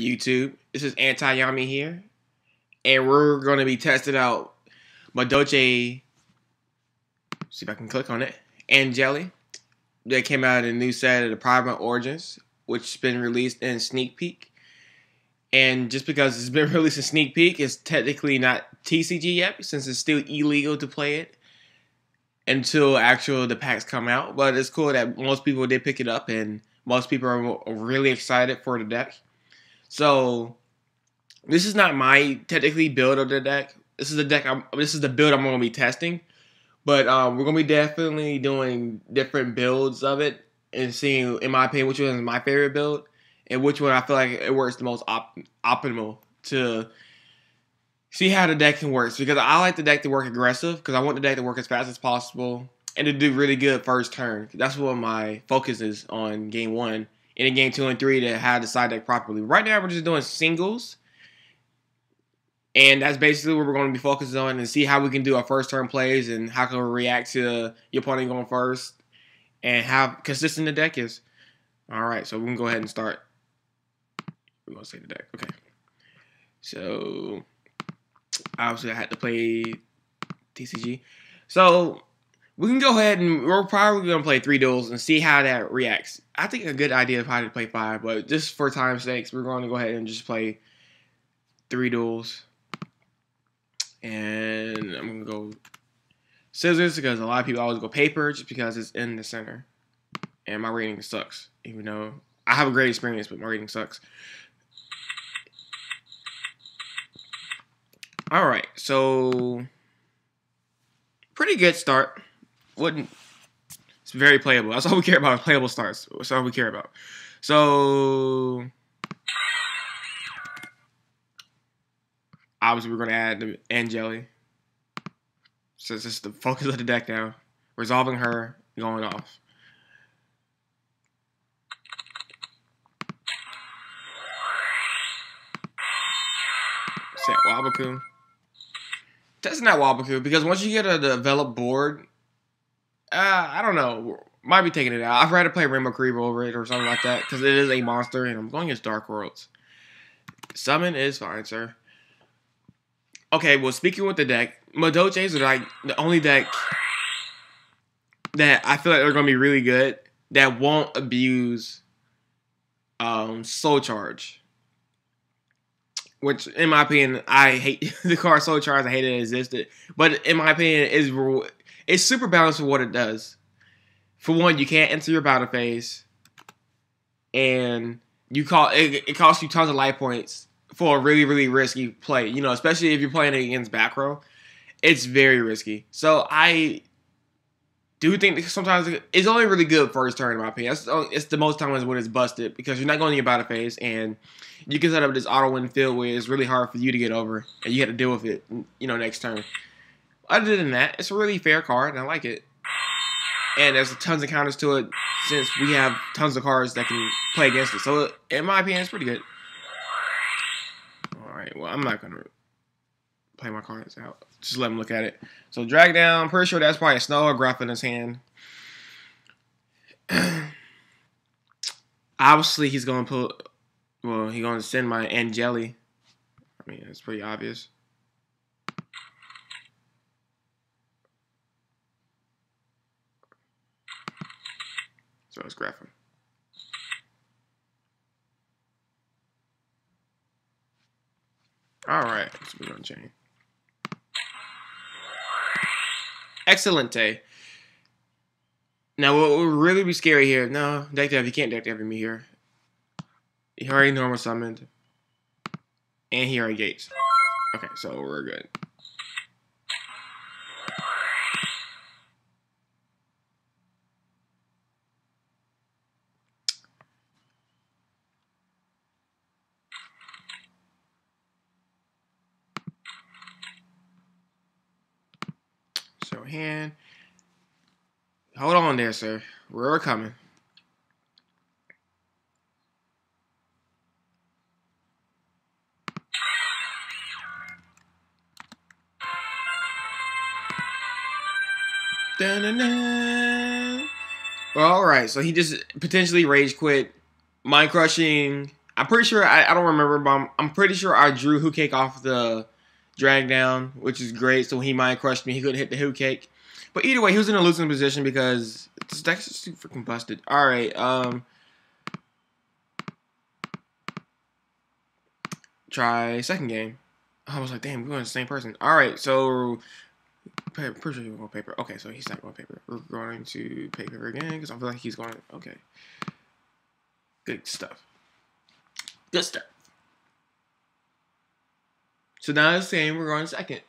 YouTube? This is Anti-Yami here, and we're going to be testing out Madolche. See if I can click on it. And Jelly. That came out in a new set of the Primal Origins, which has been released in sneak peek. And just because it's been released in sneak peek, it's technically not TCG yet, since it's still illegal to play it until the packs come out. But it's cool that most people did pick it up, and most people are really excited for the deck. So this is not my technically build of the deck. This is the deck. This is the build I'm going to be testing. But we're going to be definitely doing different builds of it and seeing, in my opinion, which one is my favorite build and which one I feel like it works the most optimal to see how the deck can work. Because I like the deck to work aggressive because I want the deck to work as fast as possible and to do really good first turn. That's what my focus is on game 1. And in game 2 and 3 to have the side deck properly. Right now we're just doing singles. And that's basically what we're going to be focusing on and see how we can do our first turn plays and how can we react to your opponent going first and how consistent the deck is. Alright, so we can go ahead and start. We're going to say the deck. Okay. So, obviously I had to play TCG. So, we can go ahead and we're probably going to play 3 duels and see how that reacts. I think a good idea of how to play 5, but just for time's sakes, we're going to go ahead and just play 3 duels. And I'm going to go scissors because a lot of people always go paper just because it's in the center. And my rating sucks. Even though I have a great experience, but my rating sucks. Alright, so pretty good start. It's very playable. That's all we care about, playable starts. That's all we care about. So obviously, we're going to add the and Jelly. So it's just the focus of the deck now. Resolving her, going off. Set Wabaku. Testing that Wabaku because once you get a developed board, I don't know. Might be taking it out. I've rather play Rainbow Creeper over it or something like that because it is a monster and I'm going against Dark Worlds. Summon is fine, sir. Okay, well, speaking with the deck, Madolches are like the only deck that I feel like they're going to be really good that won't abuse Soul Charge. Which, in my opinion, I hate the card Soul Charge. I hate it existed. But in my opinion, it's super balanced for what it does. For one, you can't enter your battle phase. And it costs you tons of life points for a really, really risky play. You know, especially if you're playing against back row. It's very risky. So I do think that sometimes it's only really good first turn, in my opinion. It's the most times when it's busted because you're not going to your battle phase and you can set up this auto win field where it's really hard for you to get over and you have to deal with it, you know, next turn. Other than that, it's a really fair card and I like it. And there's tons of counters to it since we have tons of cards that can play against it. So in my opinion, it's pretty good. Alright, well, I'm not going to play my cards out. Just let him look at it. So drag down. I'm pretty sure that's probably a snow or gruff in his hand. Obviously, he's going to put... Well, he's going to send my Jelly. I mean, it's pretty obvious. So it's graphing. Alright, so we're going to chain. Excelente. Now, what would really be scary here? No, deck dev. You can't deck dev me here. He already normal summoned. And he already gates. Okay, so we're good. So hand. Hold on there, sir. We're coming. Dun-dun-dun. Well, alright, so he just potentially rage quit, mind crushing I'm pretty sure I don't remember, but I'm pretty sure I drew Hoot Cake off the drag down, which is great. So when he mind crushed me, he couldn't hit the Hoot Cake. But either way, he was in a losing position because this deck's just too freaking busted. All right, try second game. I was like, damn, we're going to the same person. All right, so pretty sure he's going paper. Okay, so he's not going paper. We're going to paper again because I feel like he's going. Okay, good stuff. Good stuff. So now it's saying we're going second.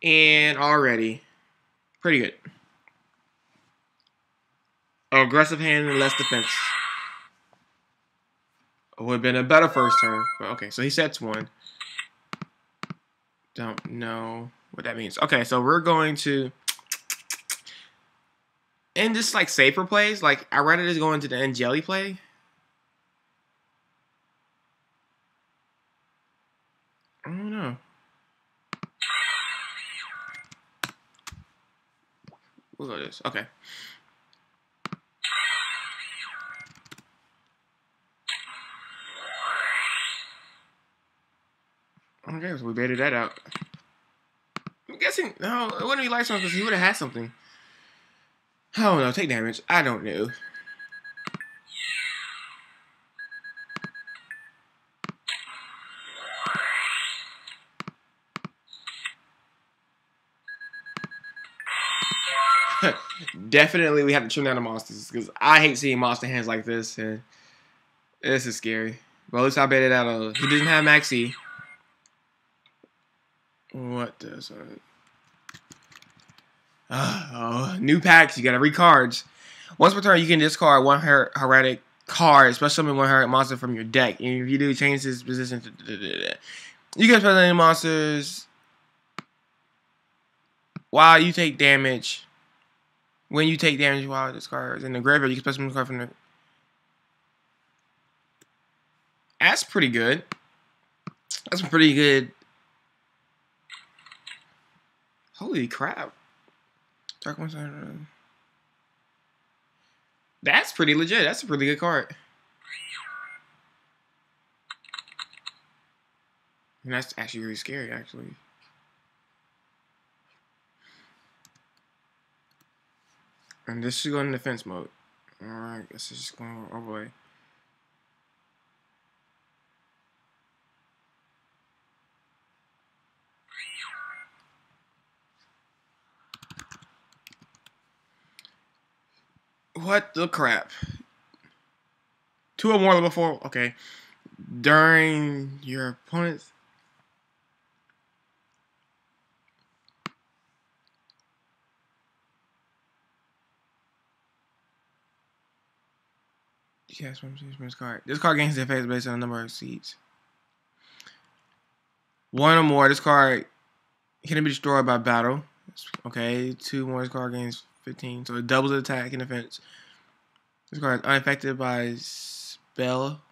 And already, pretty good. Aggressive hand and less defense. Would have been a better first turn. But okay, so he sets one. Don't know what that means. Okay, so we're going to... And just like safer plays, like I'd rather just go into the Angeli play. I don't know. We'll go this. Okay. Okay, so we baited that out. I'm guessing, no, it wouldn't be light something because he would have had something. I don't know, take damage. I don't know. Definitely we have to trim down the monsters because I hate seeing monster hands like this, and this is scary. But at least I baited out. He doesn't have Maxi. What does new packs, you gotta read cards. Once per turn, you can discard one heretic card, special summon one heretic monster from your deck. And if you do, change this position to... You can special any monsters while you take damage. When you take damage while this card is in the graveyard, you can special summon a card from the... That's pretty good. That's pretty good. Holy crap. Dark one. That's pretty legit. That's a pretty good card. And that's actually really scary, actually. And this should go in defense mode. Alright, this is just going all the way. What the crap? 2 or more before. Okay. During your opponent's... Yes, this card. This card gains defense based on the number of seeds. 1 or more. This card can be destroyed by battle. Okay. 2 more. This card gains 15. So it doubles the attack and defense. This card is unaffected by spell.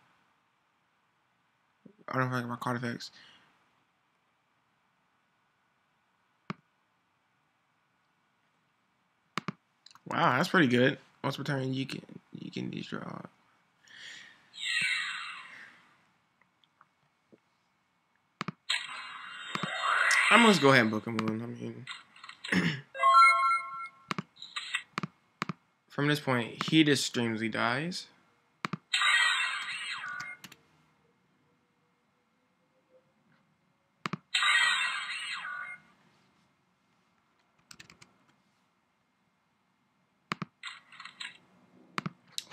I don't know about card effects. Wow, that's pretty good. Once per turn, you can destroy. I'm gonna go ahead and book him on. I mean, from this point, he just extremely dies.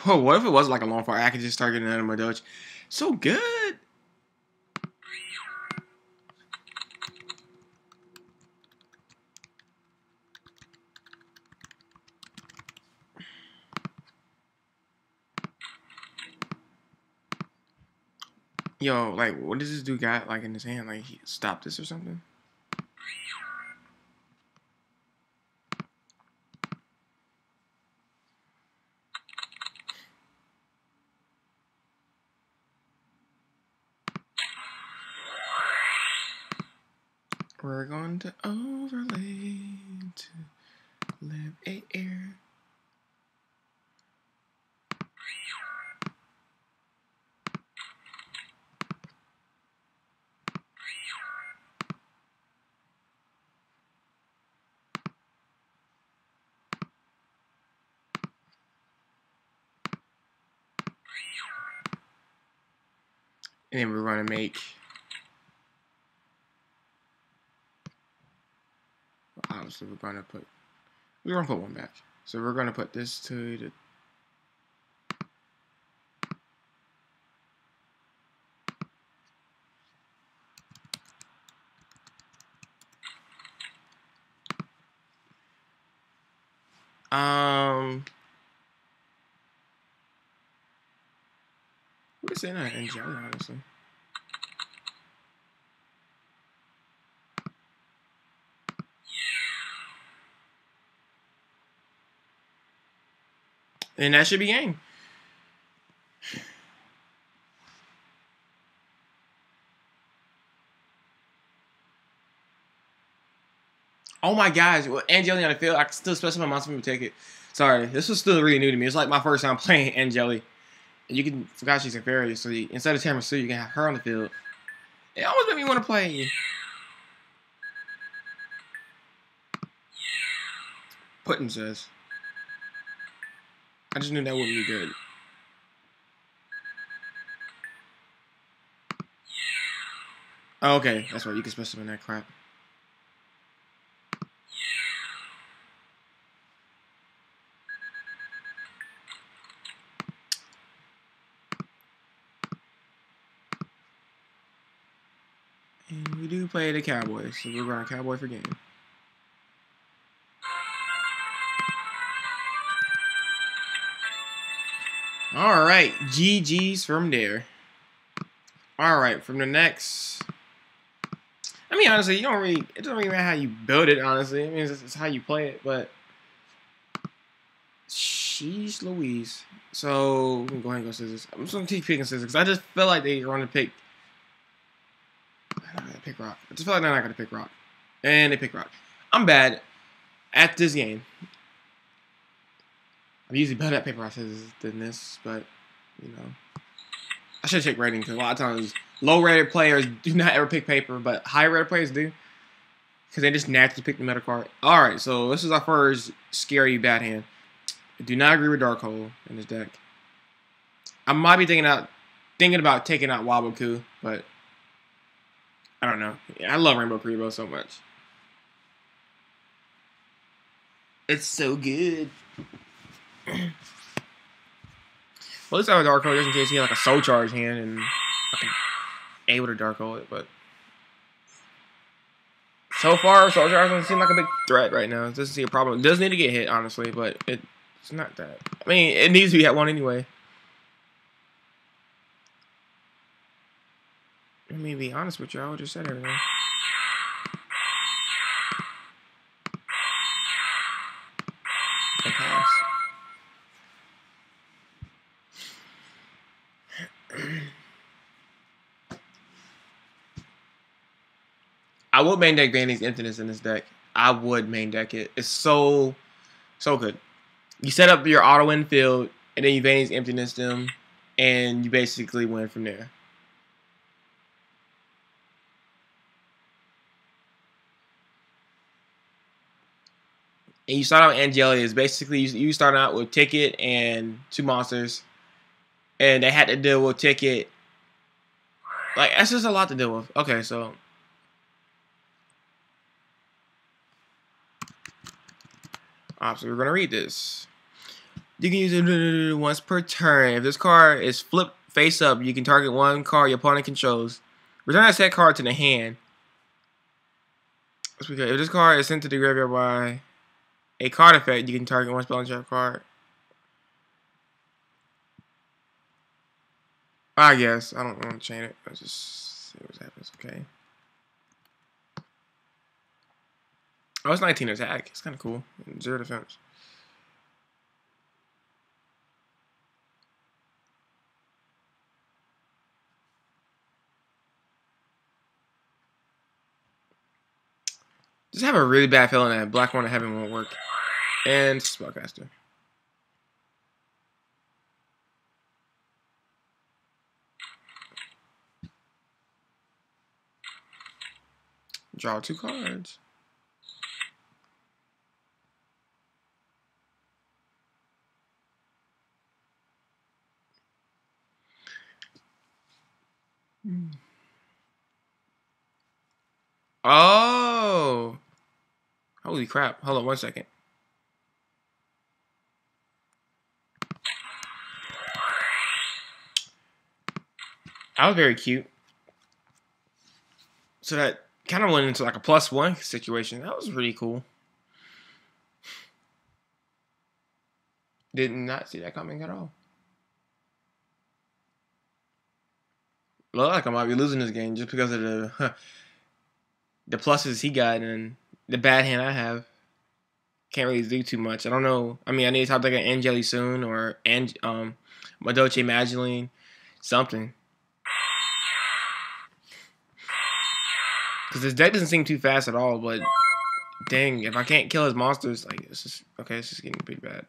Whoa, what if it was like a long fire? I could just start getting another Madolche. So good. Yo, like, what does this dude got, like, in his hand? Like, he stopped this or something? We're going to overlay to Live air. And then we're gonna make. Obviously, we're gonna put one back. So we're gonna put this to the. We're saying that in jelly, honestly. And that should be game. Oh my gosh, well, Angeli on the field, I can still specify my monster ticket. Sorry, this was still really new to me. It's like my first time playing Angeli. And you can, forgot she's a fairy, so instead of Tiramisu, you can have her on the field. It almost made me want to play Puddin' says. I just knew that wouldn't be good. Oh, okay, that's right, you can specify that crap. And we do play the Cowboys, so we're going Cowboy for game. Alright, GG's from there. Alright, from the next. I mean, honestly, it doesn't really matter how you build it, honestly. I mean, it's how you play it, but. Sheesh Louise. So, we can go ahead and go scissors. I'm just going to keep picking scissors, because I just feel like they're going to pick. I'm not going to pick rock. I just feel like they're not going to pick rock. And they pick rock. I'm bad at this game. I'm usually better at paper, rock, scissors than this, but, you know. I should check rating, because a lot of times, low-rated players do not ever pick paper, but high-rated players do. Because they just naturally pick the meta card. Alright, so this is our first scary bad hand. I do not agree with Dark Hole in this deck. I might be thinking about taking out Waboku, but I don't know. I love Rainbow Kuriboh so much. It's so good. Well, at least I have a Dark Hole just in case he had like a Soul Charge hand and fucking able to Dark Hole it, but so far Soul Charge doesn't seem like a big threat right now. It doesn't see a problem. It does need to get hit, honestly, but it's not that. I mean, it needs to be at one anyway. I mean, to be honest with you, I just said everything. And pass. I would main deck Vandy's Emptiness in this deck. I would main deck it. It's so good. You set up your auto infield, and then you Vandy's Emptiness them, and you basically win from there. And you start out with Angeli. Is basically you start out with Ticket and 2 monsters, and they had to deal with Ticket. Like, that's just a lot to deal with. Okay, so obviously we're gonna read this. You can use it once per turn. If this card is flipped face up, you can target one card your opponent controls. Return that set card to the hand. If this card is sent to the graveyard by a card effect, you can target one spell and trap card. I guess. I don't want to chain it. Let's just see what happens. Okay. Oh, it's 19 attack. It's kind of cool. 0 defense. Just have a really bad feeling that Black One of Heaven won't work. And spellcaster. Draw 2 cards. Oh! Holy crap. Hold on 1 second. That was very cute. So that kind of went into like a +1 situation. That was really cool. Did not see that coming at all. Look like I might be losing this game just because of the pluses he got and the bad hand I have. Can't really do too much. I don't know. I mean, I need to talk like an Angeli soon or Madolche Mageline, something. Because his deck doesn't seem too fast at all, but dang, if I can't kill his monsters, like, it's just, okay, it's just getting pretty bad.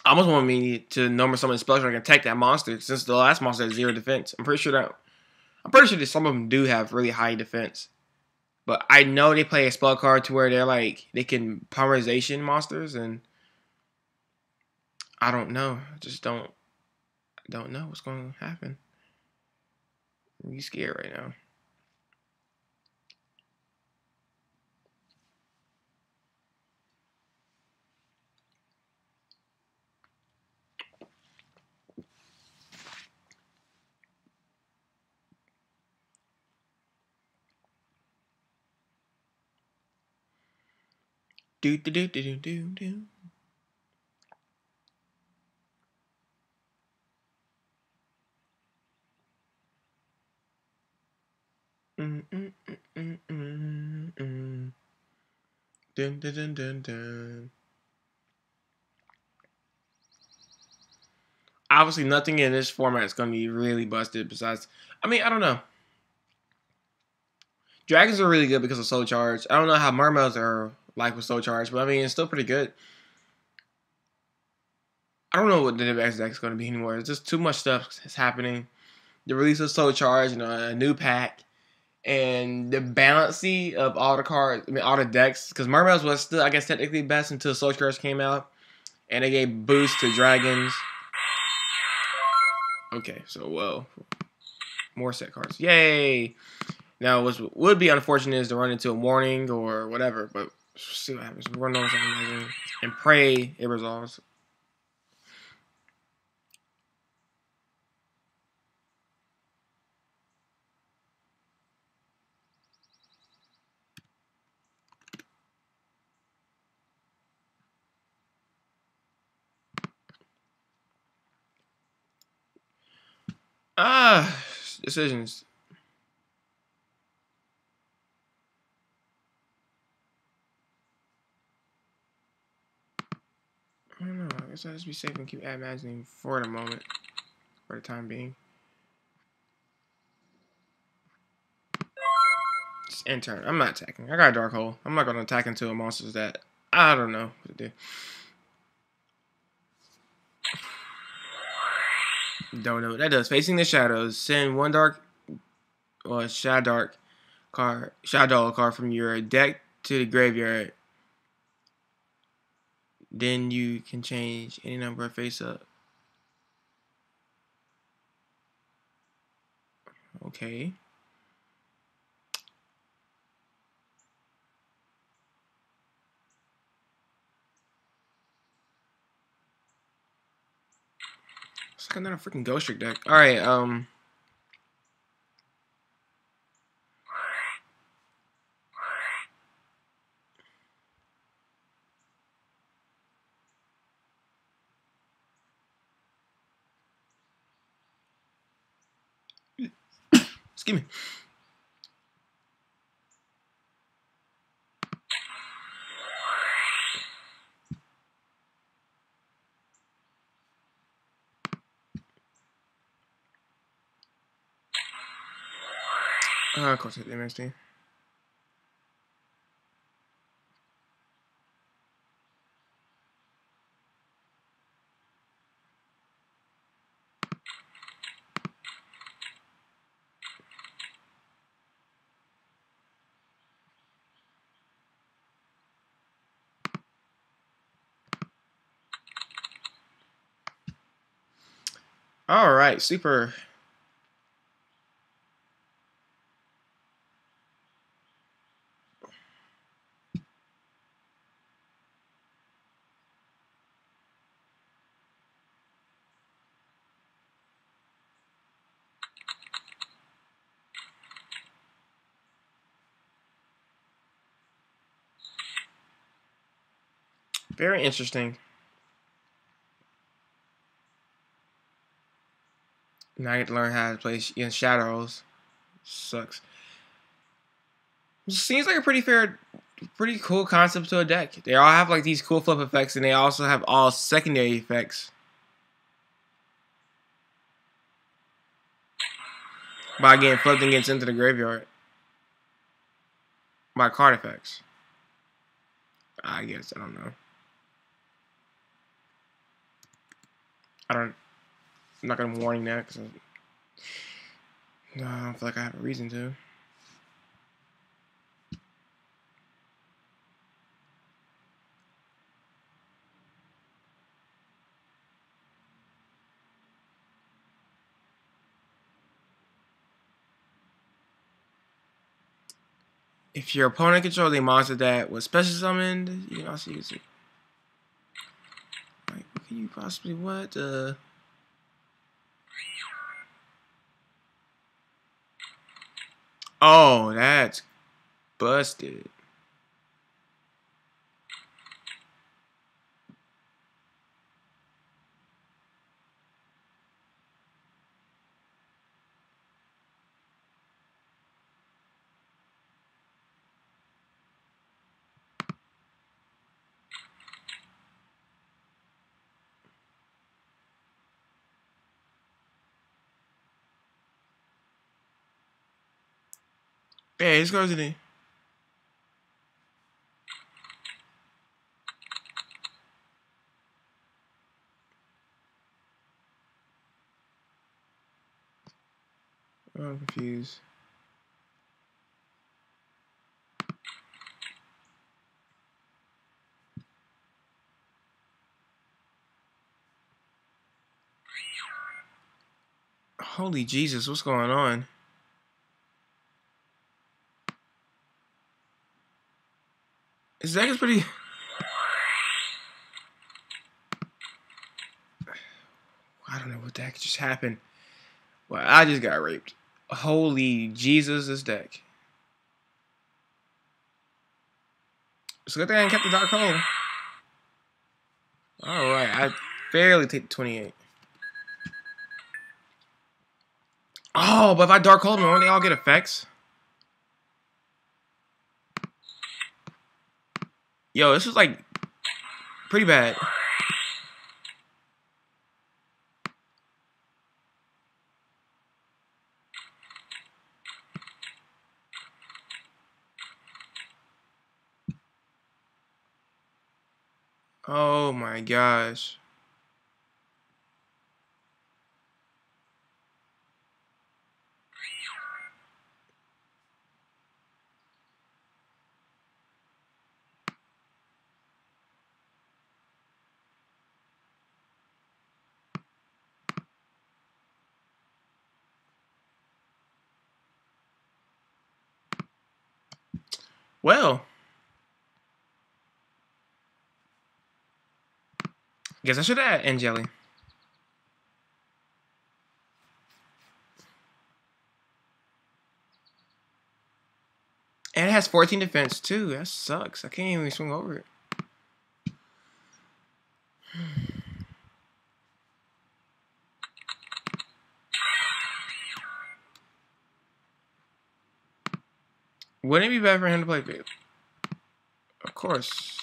I almost want me to number some of the spells so I can attack that monster, since the last monster has 0 defense. I'm pretty sure that some of them do have really high defense. But I know they play a spell card to where they're like, they can polymerization monsters, and I don't know. I just don't know what's going to happen. I'm really scared right now. Do do do do do do do. Dun, dun, dun, dun, dun. Obviously, nothing in this format is going to be really busted. Besides, I mean, I don't know. Dragons are really good because of Soul Charge. I don't know how Mermaids are like with Soul Charge, but I mean, it's still pretty good. I don't know what the next deck is going to be anymore. It's just too much stuff is happening. The release of Soul Charge, a new pack, and the balancy of all the cards, I mean, all the decks, because Mermaids was still, I guess, technically best until Soul Charge came out, and they gave boost to Dragons. Okay, so, well, more set cards. Yay! Now, what would be unfortunate is to run into a warning or whatever, but see what happens. We're going on something and pray it resolves. Decisions. I don't know. I guess I'll just be safe and keep imagining for the moment, for the time being. Just end turn. I'm not attacking. I got a Dark Hole. I'm not going to attack into a monsters that I don't know what to do. Don't know what that does. Facing the shadows. Send one dark or Shadow card from your deck to the graveyard. Then you can change any number of face up. Okay. It's like another freaking Ghost Trick deck. Alright, excuse me. Of course, hit the MST. All right, super. Very interesting. Now I get to learn how to play in shadows. Sucks. Seems like a pretty cool concept to a deck. They all have like these cool flip effects, and they also have all secondary effects by getting flipped and gets into the graveyard by card effects. I guess I don't know. I'm not gonna warning that because I don't feel like I have a reason to. If your opponent controls a monster that was special summoned, you can also use it. Like, what can you possibly what? Oh, that's busted. Hey, this goes to the. I'm confused. Holy Jesus, what's going on? This deck is pretty. I don't know what the heck just happened. Well, I just got raped. Holy Jesus, this deck. It's a good thing I kept the Dark Hole. Alright, I barely take the 28. Oh, but if I Dark Hole them, won't they all get effects? Yo, this was like pretty bad. Oh my gosh. Well, guess I should add Angeli. And it has 14 defense too. That sucks. I can't even swing over it. Wouldn't it be better for him to play Babe? Of course.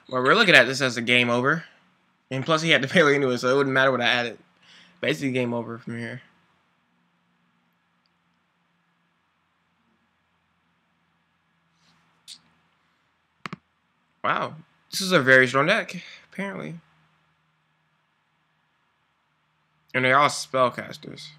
Well, we're looking at this as a game over. And plus he had to pay anyway, so it wouldn't matter what I added. Basically, game over from here. Wow, this is a very strong deck, apparently. And they're all spellcasters.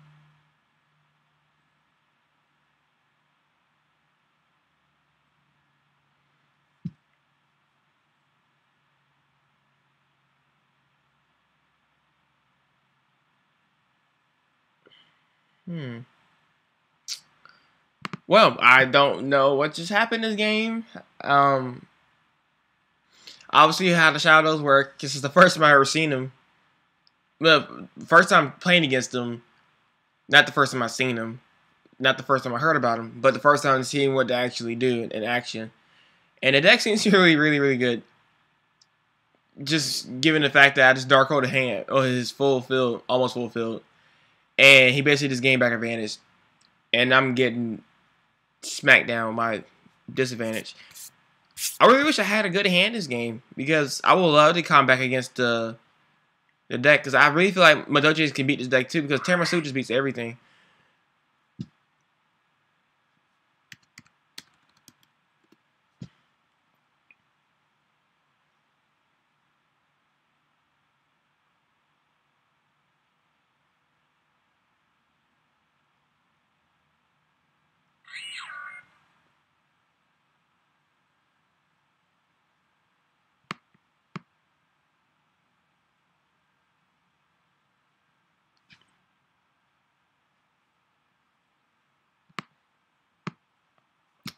Well, I don't know what just happened in this game. Obviously, how the Shadows work. This is the first time I ever seen them. The first time playing against them. Not the first time I seen them. Not the first time I heard about them. But the first time seeing what they actually do in action. And the deck seems really, really, really good. Just given the fact that I just Dark Hold a hand. Or his full field. Almost full field. And he basically just gained back advantage. And I'm getting smacked down with my disadvantage. I really wish I had a good hand this game. Because I would love to come back against the deck. Because I really feel like Madolche can beat this deck too. Because Tiramisu just beats everything.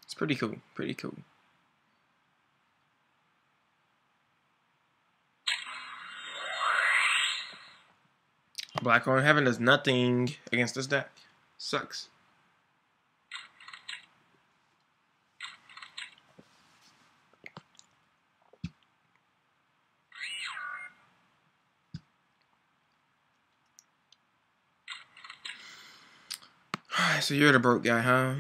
It's pretty cool. Pretty cool. Blackhorn Heaven does nothing against this deck. Sucks. So you're the broke guy, huh?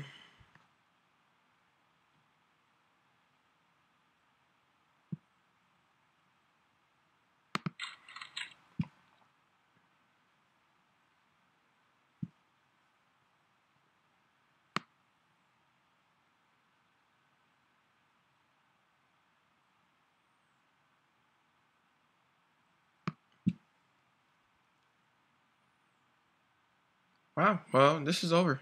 Wow. Well, this is over.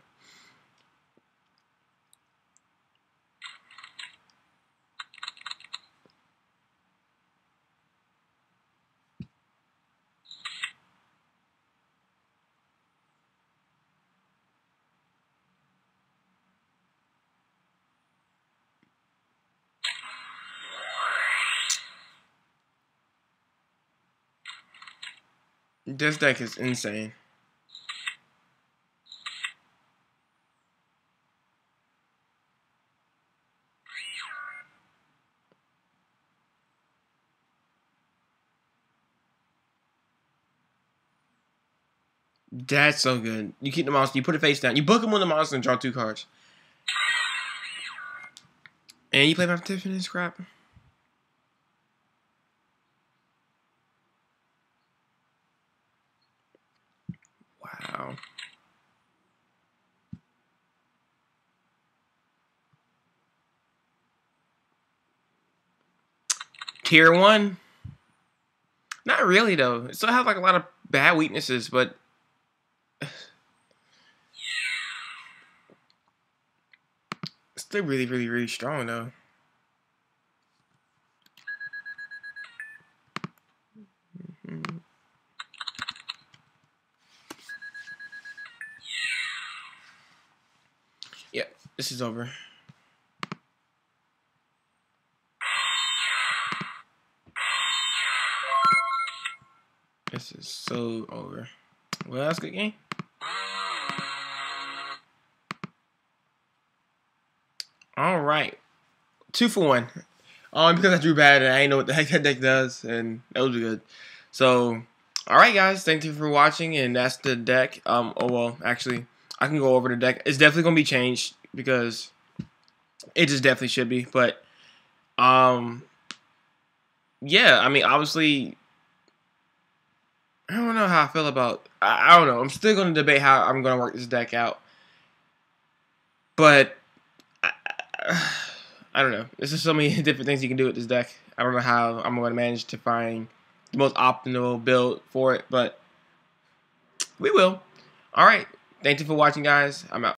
This deck is insane. That's so good. You keep the monster, you put it face down, you book him on the monster and draw 2 cards. And you play my Tiffany scrap. Wow. Tier 1. Not really though. It still has like a lot of bad weaknesses, but it's still really, really, really strong though. Yeah, this is over. This is so over. Well, that's a good game. All right. 2 for 1. Because I drew bad and I didn't know what the heck that deck does, and that was good. So, all right, guys. Thank you for watching, and that's the deck. Oh well, actually, I can go over the deck. It's definitely gonna be changed because it just definitely should be. But, yeah. I mean, obviously, I don't know how I feel about. I don't know. I'm still going to debate how I'm going to work this deck out. But I don't know. There's just so many different things you can do with this deck. I don't know how I'm going to manage to find the most optimal build for it, but we will. All right. Thank you for watching, guys. I'm out.